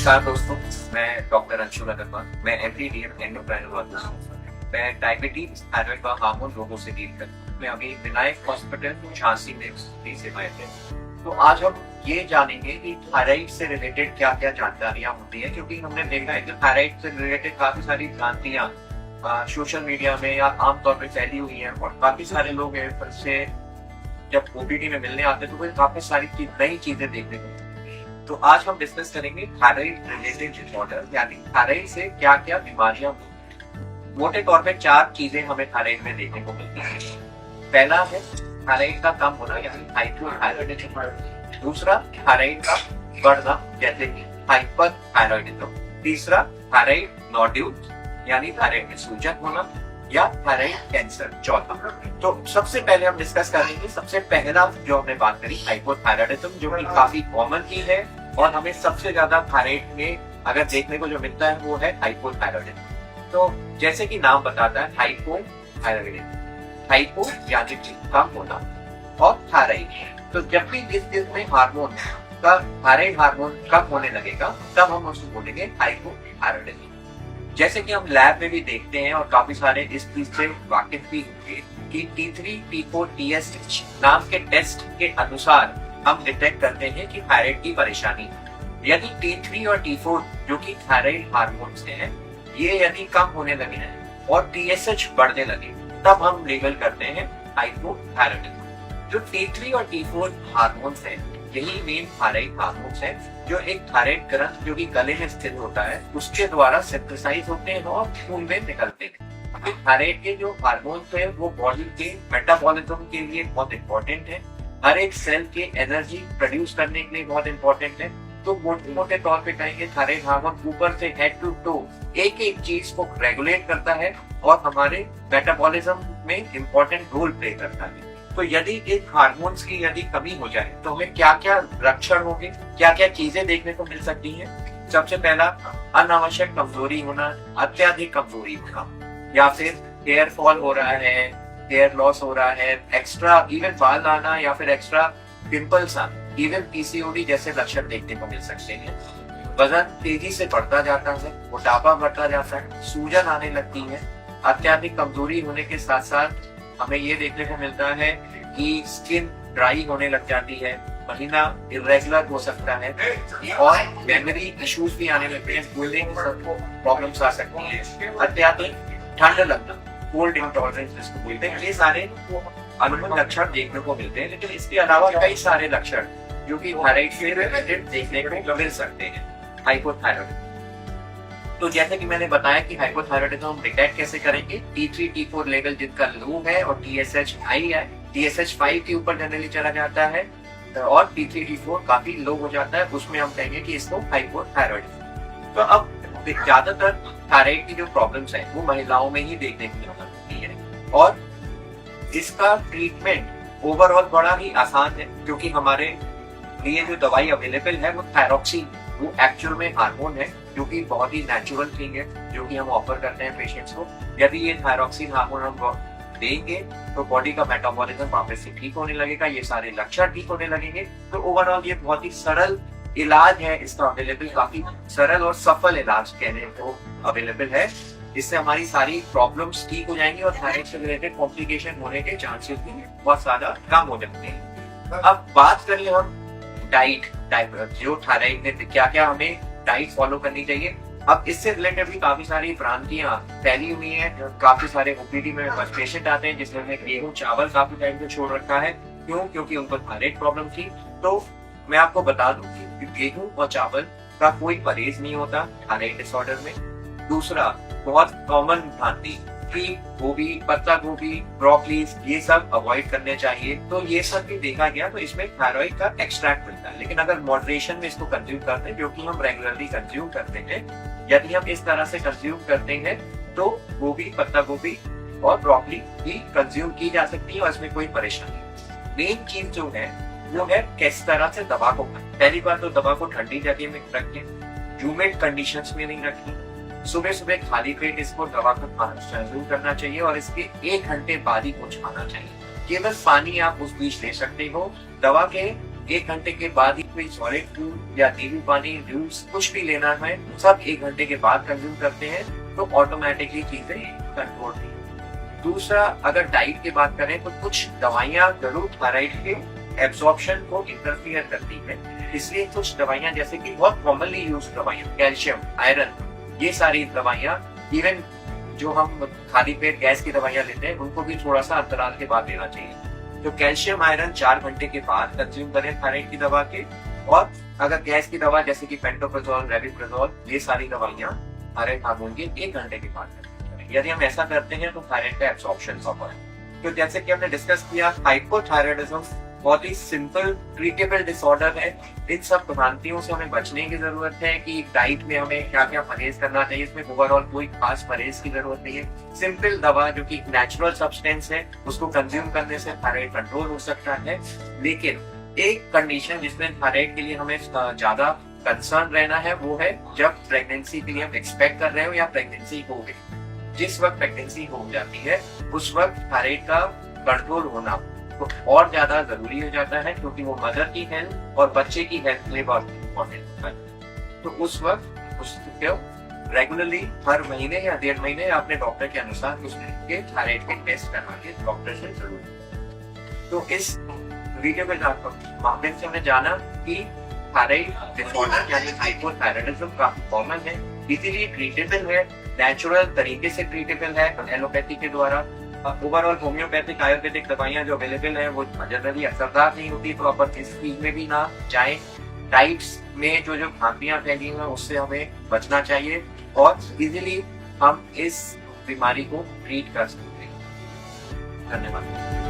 नमस्कार दोस्तों, मैं डॉक्टर अंशुल अग्रवाल। मैं एमडी एंडोक्राइनोलॉजिस्ट हूँ। मैं डायबिटीज, थायराइड व हार्मोन रोगों से डील करता हूँ। मैं अभी विनायक हॉस्पिटल झांसी में से आए थे। तो आज हम ये जानेंगे कि थायराइड से रिलेटेड क्या क्या जानकारियां होती है, क्योंकि हमने देखा है कि थायराइड से रिलेटेड काफी सारी भ्रांतियां सोशल मीडिया में या आमतौर पर फैली हुई है और काफी सारे लोग से जब ओपीडी में मिलने आते हैं तो वो काफी सारी नई चीजें देखने को मिलती हैं। तो आज हम डिस्कस करेंगे थायराइड रिलेटेड डिसऑर्डर, यानी थायराइड से क्या क्या बीमारियां होती हैं। मोटे तौर पे 4 चीजें हमें थायराइड में देखने को मिलती हैं। पहला है थायराइड का कम होना, यानी हाइपोथायराइडिज्म। दूसरा, थायराइड का बढ़ना, जैसे कि हाइपरथायराइडिज्म। तीसरा, थायराइड नोड्यूल, यानी थायराइड में सूजन होना या थायराइड कैंसर। चौथा, तो सबसे पहले हम डिस्कस करेंगे सबसे पहला जो हमने बात करी हाइपोथायराइडिज्म, जो कि काफी कॉमन की है और हमें सबसे ज्यादा थायराइड में अगर देखने को जो मिलता है वो है हाइपोथायराइडिज्म। तो जैसे कि नाम बताता है हाइपोथायराइडिज्म, हाइपो यानी कम होना और थायराइड। तो जब भी जिसमें हार्मोन का थायराइड हार्मोन कम होने लगेगा तब हम उसको बोलेंगे हाइपोथायराइडिज्म। जैसे कि हम लैब में भी देखते हैं और काफी सारे इस चीज से वाकिफ भी होंगे कि T3, T4, TSH नाम के टेस्ट के अनुसार हम डिटेक्ट करते हैं कि थायराइड की परेशानी है। यदि T3 और T4 जो कि थायराइड हार्मोन्स हैं, ये यदि कम होने लगे हैं और TSH बढ़ने लगे तब हम लेबल करते हैं हाइपोथायराइडिज्म। जो T3 और T4 हार्मोन्स हैं, यही मेन थायराइड हार्मोन्स हैं, जो एक थायराइड ग्रंथ जो कि गले में स्थित होता है उसके द्वारा सिंथेसाइज होते हैं और खून में निकलते हैं। थायराइड के जो हार्मोन्स हैं वो बॉडी के मेटाबॉलिज्म के लिए बहुत इंपॉर्टेंट है, हर एक सेल के एनर्जी प्रोड्यूस करने के लिए बहुत इंपॉर्टेंट है। तो मोटे तौर पे कहेंगे थायराइड हार्मोन ऊपर से हेड टू टो एक एक चीज को रेगुलेट करता है और हमारे मेटाबॉलिज्म में इंपॉर्टेंट रोल प्ले करता है। तो यदि इन हार्मोन्स की यदि कमी हो जाए तो हमें क्या क्या लक्षण होंगे, क्या क्या चीजें देखने को मिल सकती हैं। सबसे पहला, अनावश्यक कमजोरी होना, अत्यधिक कमजोरी होना, या फिर हेयर फॉल हो रहा है, हेयर लॉस हो रहा है, एक्स्ट्रा इवन बाल आना या फिर एक्स्ट्रा पिंपल्स आना, इवन पीसीओडी जैसे लक्षण देखने को मिल सकते हैं। वजन तेजी से बढ़ता जाता है, मोटापा बढ़ता जाता है, सूजन आने लगती है। अत्यधिक कमजोरी होने के साथ साथ हमें ये देखने को मिलता है कि स्किन ड्राई होने लग जाती है, महीना इरेगुलर हो सकता है और मेमोरी इश्यूज भी आने लगते हैं, ब्रीदिंग प्रॉब्लम्स आ सकती हैं। अत्यधिक ठंड लगना, कोल्ड इंटॉलरेंस जिसको बोलते हैं, ये सारे अनुभव लक्षण देखने को मिलते हैं। लेकिन इसके अलावा कई सारे लक्षण जो कि थायराइड से रिलेटेड देखने को मिल सकते हैं हाइपोथायराइडिज्म। तो जैसे कि मैंने बताया कि हाइपोथायराइडिज्म हम डिटेक्ट कैसे करेंगे। T3, T4 लेवल जिनका लो है और TSH हाई है, TSH 5 के ऊपर जनरली चला जाता है और T3, T4 काफी लो हो जाता है, उसमें हम कहेंगे कि इसको हाइपोथायराइडिज्म। तो अब ज्यादातर थायराइड की जो प्रॉब्लम्स है वो महिलाओं में ही देखने को मिलती है और इसका ट्रीटमेंट ओवरऑल बड़ा ही आसान है, क्योंकि हमारे लिए जो दवाई अवेलेबल है वो थायरॉक्सिन, वो एक्चुअल में हार्मोन है जो कि बहुत ही नेचुरल थिंग है जो कि हम ऑफर करते हैं पेशेंट्स को। यदि ये थायरॉक्सिन हार्मोन हम देंगे तो बॉडी का मेटाबॉलिज्म वापस से ठीक होने लगेगा, ये सारे लक्षण ठीक होने लगेंगे। तो ओवरऑल ये बहुत ही सरल इलाज है, इसका अवेलेबल काफी सरल और सफल इलाज कहने को अवेलेबल है। इससे हमारी सारी प्रॉब्लम्स ठीक हो जाएंगी और थायराइड से रिलेटेड कॉम्प्लिकेशन होने के चांसेस भी बहुत ज्यादा कम हो जाते हैं। अब बात करें हम डाइट जो थायराइड में क्या क्या हमें डाइट फॉलो करनी चाहिए। अब इससे रिलेटेड भी काफी सारी भ्रांतियां फैली हुई हैं। काफी सारे ओपीडी में पेशेंट आते हैं जिसमें गेहूं चावल काफी टाइम से छोड़ रखा है, क्योंकि उनको थायराइड प्रॉब्लम थी। तो मैं आपको बता दूं कि गेहूं और चावल का कोई परहेज नहीं होता थायराइड डिसऑर्डर में। दूसरा, बहुत कॉमन भ्रांति कि गोभी, पत्ता गोभी, ब्रोकलीज ये सब अवॉइड करने चाहिए। तो ये सब भी देखा गया तो इसमें थायराइड का एक्सट्रैक्ट मिलता है, लेकिन अगर मॉडरेशन में इसको कंज्यूम करते हैं, जो कि हम रेगुलरली कंज्यूम करते हैं, यदि हम इस तरह से कंज्यूम करते हैं तो गोभी, पत्ता गोभी और ब्रोकली भी कंज्यूम की जा सकती है और इसमें कोई परेशानी नहीं। मेन चीज जो है वो है किस तरह से दवा को खाएं। पहली बात तो दवा को ठंडी जगह में रखें, ह्यूमिड कंडीशंस में नहीं रखें। सुबह सुबह खाली पेट इसको दवा को कंज्यूम करना चाहिए और इसके 1 घंटे बाद ही कुछ खाना चाहिए। केवल पानी आप उस बीच ले सकते हो। दवा के 1 घंटे के बाद ही कोई सॉलिड फूड या नींबू पानी, जूस कुछ भी लेना है, सब 1 घंटे के बाद कंज्यूम करते हैं तो ऑटोमेटिकली चीजें कंट्रोल नहीं। दूसरा, अगर डाइट की बात करें तो कुछ दवाइयां जरूर थायराइड के एब्जॉर्प्शन को इंटरफियर करती है, इसलिए कुछ दवाइयां जैसे कि बहुत कॉमनली यूज दवाइयां, कैल्शियम, आयरन, ये सारी दवाइयां, इवन जो हम खाली पेट गैस की दवाइयां लेते हैं उनको भी थोड़ा सा अंतराल के बाद लेना चाहिए। तो कैल्शियम आयरन 4 घंटे के बाद कंज्यूम करें थायराइड की दवा के, और अगर गैस की दवा जैसे कि पेंटोप्राजोल, रेबिप्राजोल, ये सारी दवाइयां थायराइड हार्मोन के 1 घंटे के बाद करें। यदि हम ऐसा करते हैं तो थायराइड का एब्सॉर्प्शन कम है। तो जैसे कि हमने डिस्कस किया, हाइपोथायराइडिज्म बहुत ही सिंपल ट्रीटेबल डिसऑर्डर है। इन सब भ्रांतियों से हमें बचने की जरूरत है कि डाइट में हमें क्या क्या परहेज करना चाहिए। इसमें ओवरऑल कोई खास परहेज की जरूरत नहीं है। सिंपल दवा जो कि नेचुरल सब्सटेंस है उसको कंज्यूम करने से थायराइड कंट्रोल हो सकता है। लेकिन एक कंडीशन जिसमें थायराइड के लिए हमें ज्यादा कंसर्न रहना है वो है जब प्रेगनेंसी के लिए हम एक्सपेक्ट कर रहे हो या प्रेगनेंसी हो गई। जिस वक्त प्रेगनेंसी हो जाती है उस वक्त थायराइड का कंट्रोल होना तो और ज्यादा जरूरी हो जाता है, क्योंकि वो मदर की हेल्थ और बच्चे की हेल्थ के लिए बहुत इम्पोर्टेंट होता है। तो उस वक्त उसको रेगुलरली हर महीने या 1.5 महीने अपने डॉक्टर के अनुसार उसके थायराइड के टेस्ट करवा के डॉक्टर से जरूर। तो इस वीडियो के माध्यम से हमने जाना कि थायराइड डिसऑर्डर यानी हाइपोथायराइडिज्म काफी कॉमन है, इजीली ट्रीटेबल है, नेचुरल तरीके से ट्रीटेबल है एलोपैथी के द्वारा। ओवरऑल होम्योपैथिक आयुर्वेदिक दवाइयां जो अवेलेबल है वो जनरली असरदार नहीं होती, तो अपन इस फील्ड में भी ना जाएं। डाइट्स में जो जो भ्रांतियां फैली हैं उससे हमें बचना चाहिए और इजीली हम इस बीमारी को ट्रीट कर सकते हैं। धन्यवाद।